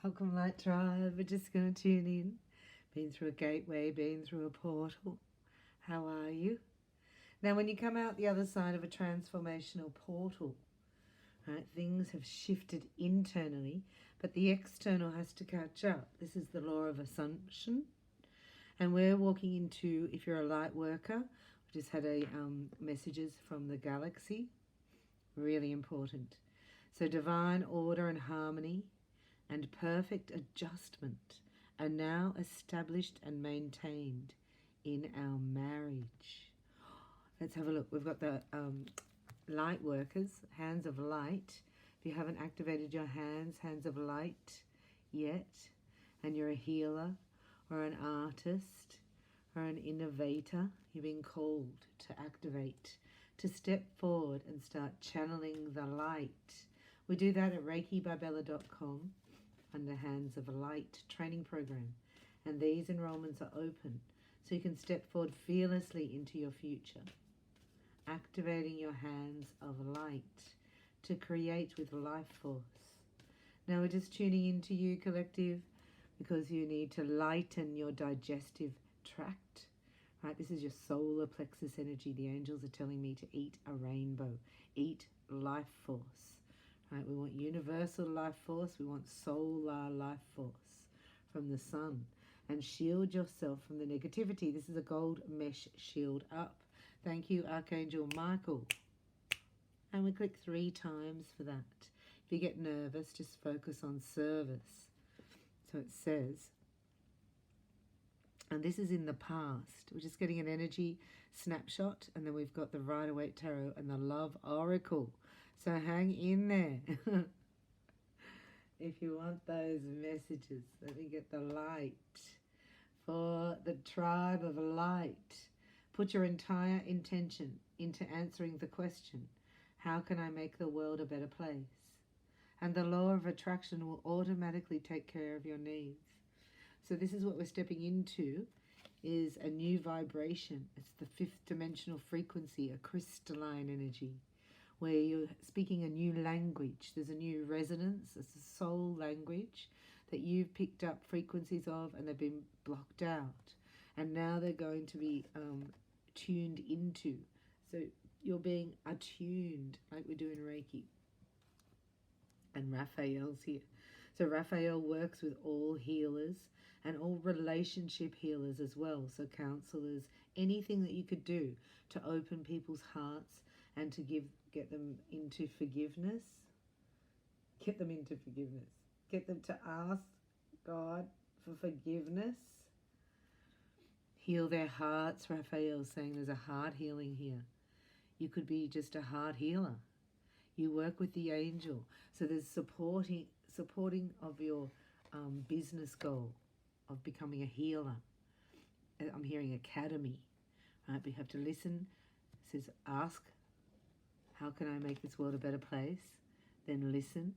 Welcome, Light Tribe. We're just going to tune in. Been through a gateway, been through a portal. How are you? Now, when you come out the other side of a transformational portal, right, things have shifted internally, but the external has to catch up. This is the law of assumption. And we're walking into, if you're a light worker, we just had a messages from the galaxy. Really important. So divine order and harmony and perfect adjustment are now established and maintained in our marriage. Let's have a look. We've got the light workers, hands of light. If you haven't activated your hands of light yet, and you're a healer or an artist or an innovator, you're being called to activate, to step forward and start channeling the light. We do that at reikibybella.com under Hands of Light training program. And these enrollments are open, so you can step forward fearlessly into your future, activating your hands of light to create with life force. Now we're just tuning into you, collective, because you need to lighten your digestive tract. Right, this is your solar plexus energy. The angels are telling me to eat a rainbow, eat life force. Right, we want universal life force. We want solar life force from the sun. And shield yourself from the negativity. This is a gold mesh shield up. Thank you, Archangel Michael. And we click 3 times for that. If you get nervous, just focus on service. So it says, and this is in the past. We're just getting an energy snapshot, and then we've got the Rider-Waite Tarot and the Love Oracle. So hang in there. If you want those messages, let me get the light. For the tribe of light, put your entire intention into answering the question, how can I make the world a better place? And the law of attraction will automatically take care of your needs. So this is what we're stepping into, is a new vibration. It's the 5th dimensional frequency, a crystalline energy, where you're speaking a new language. There's a new resonance. It's a soul language that you've picked up frequencies of, and they've been blocked out. And now they're going to be tuned into. So you're being attuned, like we do in Reiki. And Raphael's here. So Raphael works with all healers and all relationship healers as well. So counselors, anything that you could do to open people's hearts and to get them into forgiveness. Get them into forgiveness. Get them to ask God for forgiveness. Heal their hearts. Raphael's saying there's a heart healing here. You could be just a heart healer. You work with the angel. So there's supporting of your business goal of becoming a healer. I'm hearing academy. Right? We have to listen. It says ask, how can I make this world a better place? Then listen.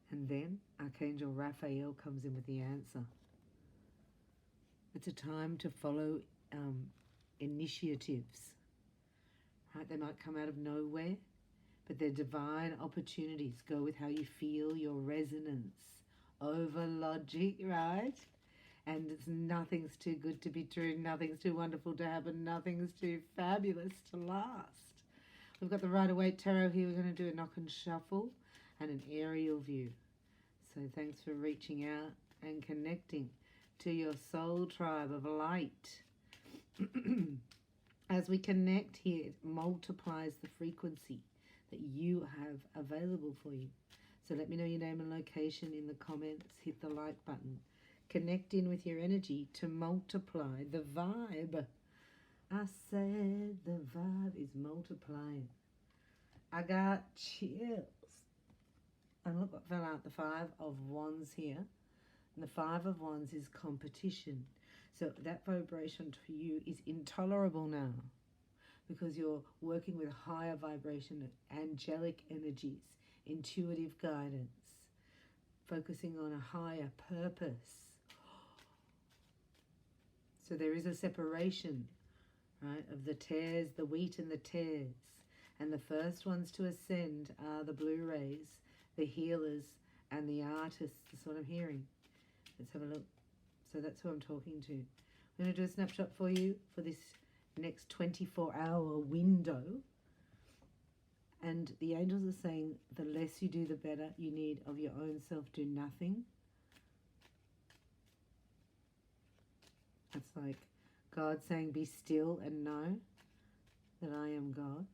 And then Archangel Raphael comes in with the answer. It's a time to follow initiatives. Right? They might come out of nowhere, but they're divine opportunities. Go with how you feel, your resonance over logic, right? And nothing's too good to be true, nothing's too wonderful to happen, nothing's too fabulous to last. We've got the Rider-Waite Tarot here. We're going to do a knock and shuffle and an aerial view. So thanks for reaching out and connecting to your soul tribe of light. As we connect here, it multiplies the frequency that you have available for you. So let me know your name and location in the comments. Hit the like button. Connect in with your energy to multiply the vibe. I said the vibe is multiplying. I got chills. And look what fell out, the 5 of Wands here. And the 5 of Wands is competition. So that vibration to you is intolerable now, because you're working with higher vibration, angelic energies, intuitive guidance, focusing on a higher purpose. So there is a separation, right, of the tares, the wheat and the tares. And the first ones to ascend are the blue rays, the healers, and the artists is what I'm hearing. Let's have a look. So that's who I'm talking to. I'm going to do a snapshot for you for this next 24-hour window. And the angels are saying the less you do, the better. You need of your own self do nothing. It's like God saying, be still and know that I am God.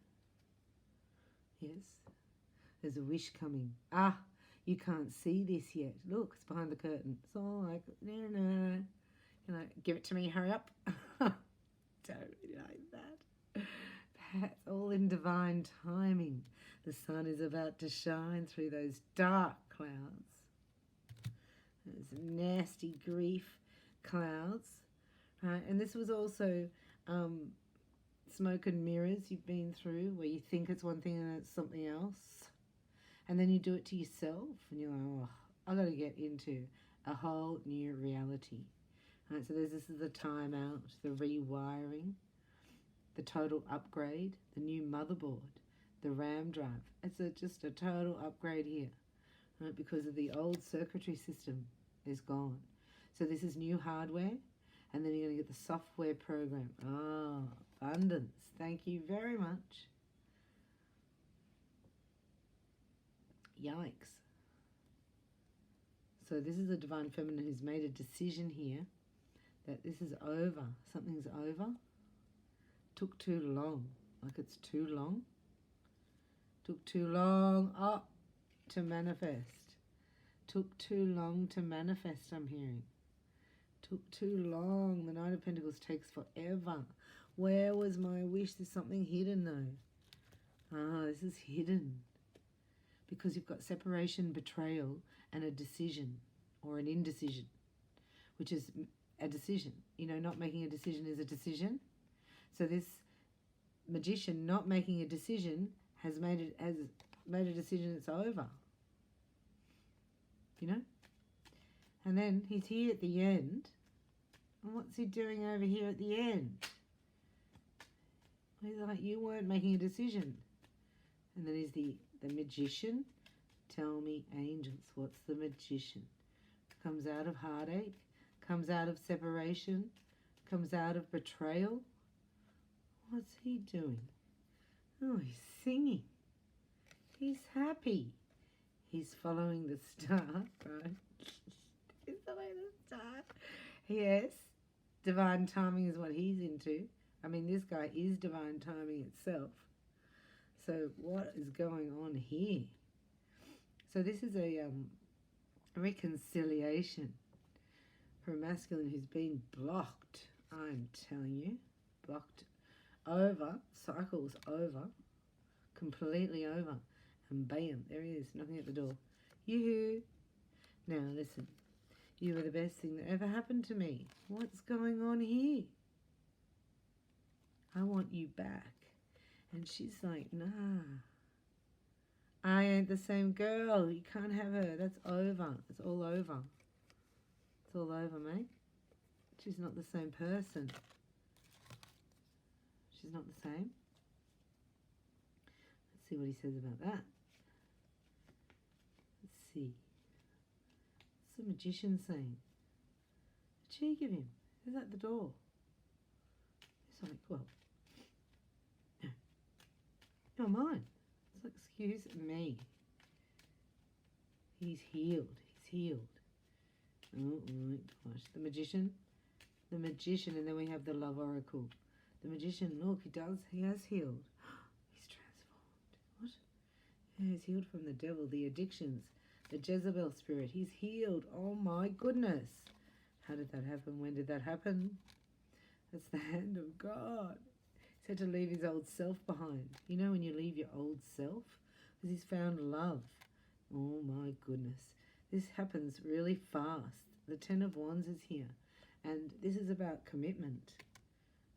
Yes. There's a wish coming. Ah, you can't see this yet. Look, it's behind the curtain. It's all like, no. Give it to me, hurry up. Don't really like that. That's all in divine timing. The sun is about to shine through those dark clouds. Those nasty grief clouds. Right? And this was also smoke and mirrors you've been through, where you think it's one thing and it's something else. And then you do it to yourself and you're like, oh, I've got to get into a whole new reality. Right, so this is the time out, the rewiring, the total upgrade, the new motherboard, the RAM drive. It's just a total upgrade here, right, because of the old circuitry system is gone. So this is new hardware, and then you're going to get the software program. Ah, abundance. Thank you very much. Yikes. So this is a divine feminine who's made a decision here that this is over. Something's over. Took too long. Like it's too long. Took too long to manifest. Took too long to manifest, I'm hearing. Took too long. The Knight of Pentacles takes forever. Where was my wish? There's something hidden though. Ah, this is hidden. Because you've got separation, betrayal, and a decision or an indecision, which is a decision. You know, not making a decision is a decision. So this magician not making a decision has made a decision it's over. You know? And then he's here at the end. And what's he doing over here at the end? He's like, you weren't making a decision. And then he's the magician. Tell me, angels, what's the magician? Comes out of heartache, comes out of separation, comes out of betrayal. What's he doing? Oh, he's singing. He's happy. He's following the star, right? He's following the star. Yes, divine timing is what he's into. I mean, this guy is divine timing itself. So what is going on here? So this is a reconciliation for a masculine who's been blocked, I'm telling you. Blocked over, cycles over, completely over. And bam, there he is, knocking at the door. Yoo-hoo. Now listen, you were the best thing that ever happened to me. What's going on here? I want you back. And she's like, nah, I ain't the same girl. You can't have her. That's over. It's all over. It's all over, mate. She's not the same person. She's not the same. Let's see what he says about that. Let's see. What's the magician saying? The cheek of him. Who's at the door? He's like, well, no. You're mine. It's like, excuse me. He's healed. He's healed. Oh my gosh. The magician. The magician, and then we have the love oracle. The magician, look, he has healed. He's transformed. What? Yeah, he's healed from the devil, the addictions, the Jezebel spirit. He's healed. Oh my goodness. How did that happen? When did that happen? That's the hand of God. He's had to leave his old self behind. You know when you leave your old self? Because he's found love. Oh my goodness. This happens really fast. The Ten of Wands is here. And this is about commitment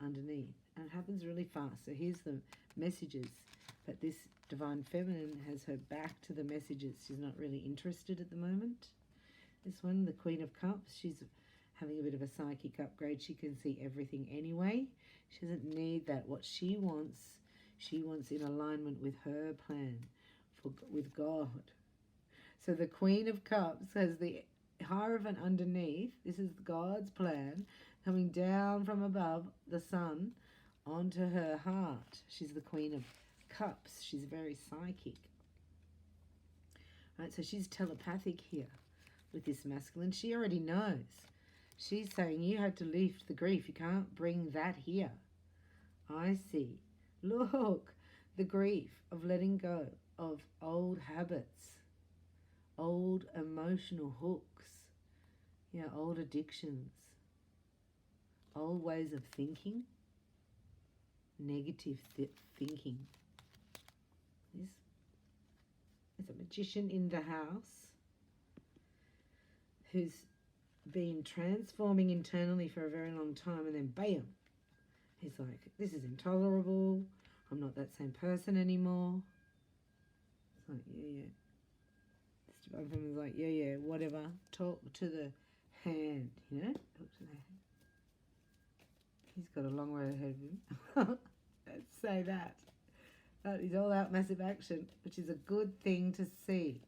underneath. And it happens really fast. So here's the messages. But this divine feminine has her back to the messages. She's not really interested at the moment. This one, the Queen of Cups, she's having a bit of a psychic upgrade. She can see everything anyway. She doesn't need that. What she wants in alignment with her plan with God. So the Queen of Cups has the Hierophant underneath. This is God's plan coming down from above the sun onto her heart. She's the Queen of Cups. She's very psychic. Right, so she's telepathic here with this masculine. She already knows. She's saying you had to lift the grief. You can't bring that here. I see. Look, the grief of letting go of old habits, old emotional hooks, yeah, old addictions, old ways of thinking, negative thinking. There's a magician in the house who's been transforming internally for a very long time, and then bam, he's like, this is intolerable. I'm not that same person anymore. It's like, yeah. This divine feminine's like, yeah, whatever. Talk to the hand, you know? Talk to the hand. He's got a long way ahead of him. Let's say that. That is all out massive action, which is a good thing to see.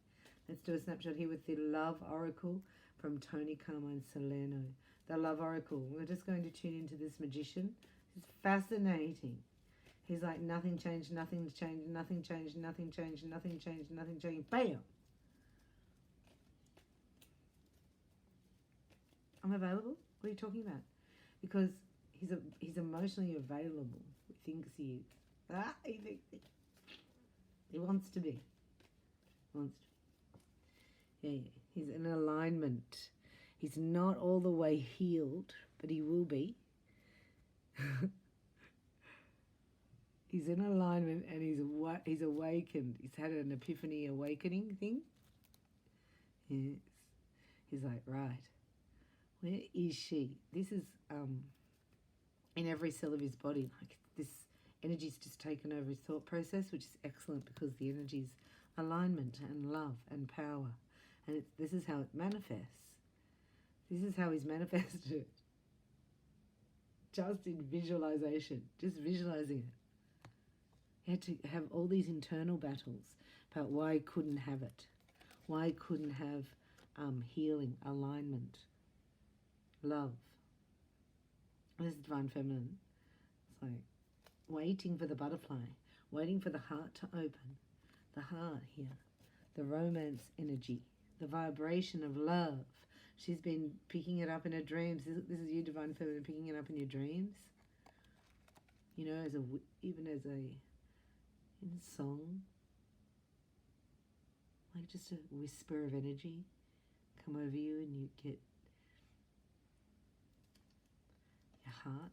Let's do a snapshot here with the Love Oracle from Tony Carmine Salerno. The Love Oracle. We're just going to tune into this magician. It's fascinating. He's like, nothing changed, nothing changed, nothing changed, nothing changed, nothing changed, nothing changed. Bam! I'm available? What are you talking about? Because he's emotionally available. He thinks he is. He thinks he wants to be. Yeah. He's in alignment. He's not all the way healed, but he will be. He's in alignment and he's awakened. He's had an epiphany awakening thing. Yes. He's like, right, where is she? This is in every cell of his body. Like, this energy's just taken over his thought process, which is excellent because the energy's alignment and love and power. And this is how it manifests. This is how he's manifested it. Just in visualization, just visualizing it. He had to have all these internal battles about why he couldn't have it. Why he couldn't have healing, alignment, love. This is Divine Feminine. It's like waiting for the butterfly, waiting for the heart to open. The heart here, the romance energy, the vibration of love. She's been picking it up in her dreams. This is you, Divine Feminine, picking it up in your dreams. You know, even as in song, like just a whisper of energy come over you, and you get your heart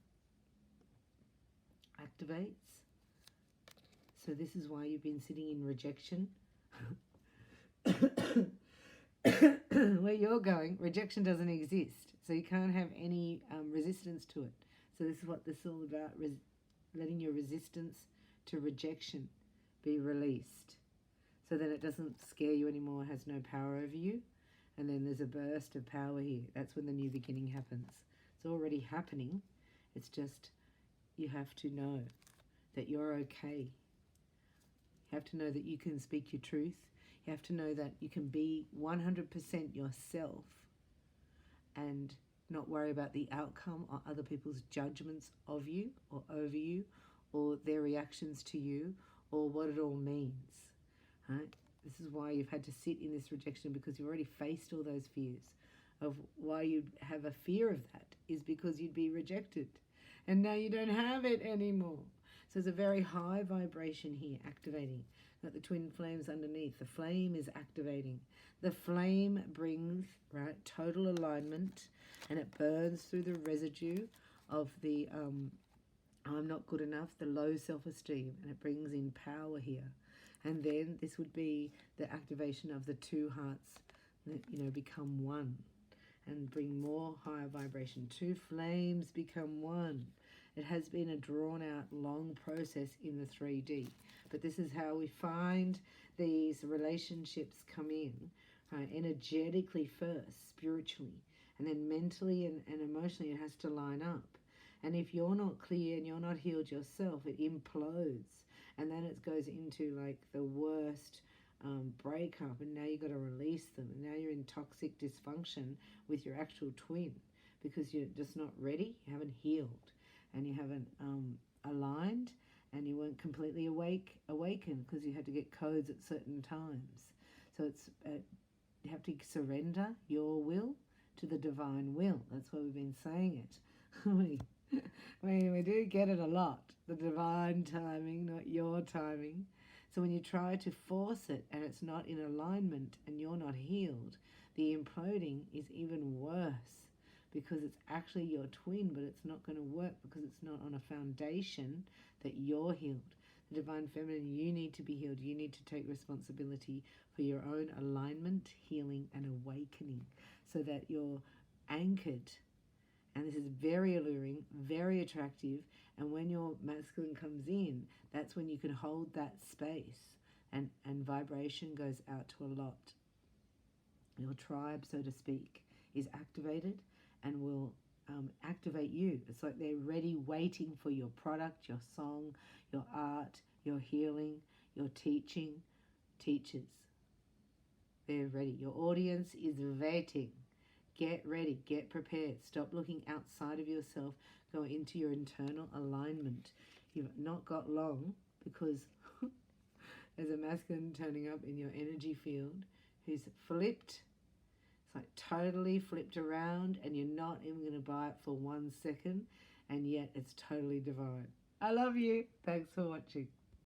activates. So this is why you've been sitting in rejection. Where you're going, rejection doesn't exist. So you can't have any resistance to it. So this is what this is all about, letting your resistance to rejection be released. So then it doesn't scare you anymore, has no power over you. And then there's a burst of power here. That's when the new beginning happens. It's already happening. It's just you have to know that you're okay. You have to know that you can speak your truth. You have to know that you can be 100% yourself and not worry about the outcome or other people's judgments of you or over you or their reactions to you or what it all means. Right? This is why you've had to sit in this rejection, because you've already faced all those fears. Of why you'd have a fear of that is because you'd be rejected. And now you don't have it anymore. So there's a very high vibration here activating. Got the twin flames underneath. The flame is activating. The flame brings, right, total alignment, and it burns through the residue of the I'm not good enough, the low self-esteem, and it brings in power here. And then this would be the activation of the two hearts that, you know, become one and bring more higher vibration. Two flames become one. It has been a drawn-out, long process in the 3D. But this is how we find these relationships come in, right? Energetically first, spiritually, and then mentally and emotionally it has to line up. And if you're not clear and you're not healed yourself, it implodes. And then it goes into like the worst breakup, and now you've got to release them, and now you're in toxic dysfunction with your actual twin because you're just not ready, you haven't healed, and you haven't aligned, and you weren't completely awakened because you had to get codes at certain times. So it's you have to surrender your will to the divine will. That's why we've been saying it. we do get it a lot. The divine timing, not your timing. So when you try to force it and it's not in alignment and you're not healed, the imploding is even worse because it's actually your twin, but it's not going to work because it's not on a foundation that you're healed. The divine feminine, you need to be healed. You need to take responsibility for your own alignment, healing, and awakening so that you're anchored. And this is very alluring, very attractive. And when your masculine comes in, that's when you can hold that space, and vibration goes out to a lot. Your tribe, so to speak, is activated and will activate you. It's like they're ready, waiting for your product, your song, your art, your healing, your teaching. Teachers, they're ready. Your audience is waiting. Get ready, get prepared. Stop looking outside of yourself. Go into your internal alignment. You've not got long because there's a masculine turning up in your energy field who's flipped. It's like totally flipped around, and you're not even going to buy it for 1 second, and yet it's totally divine. I love you. Thanks for watching.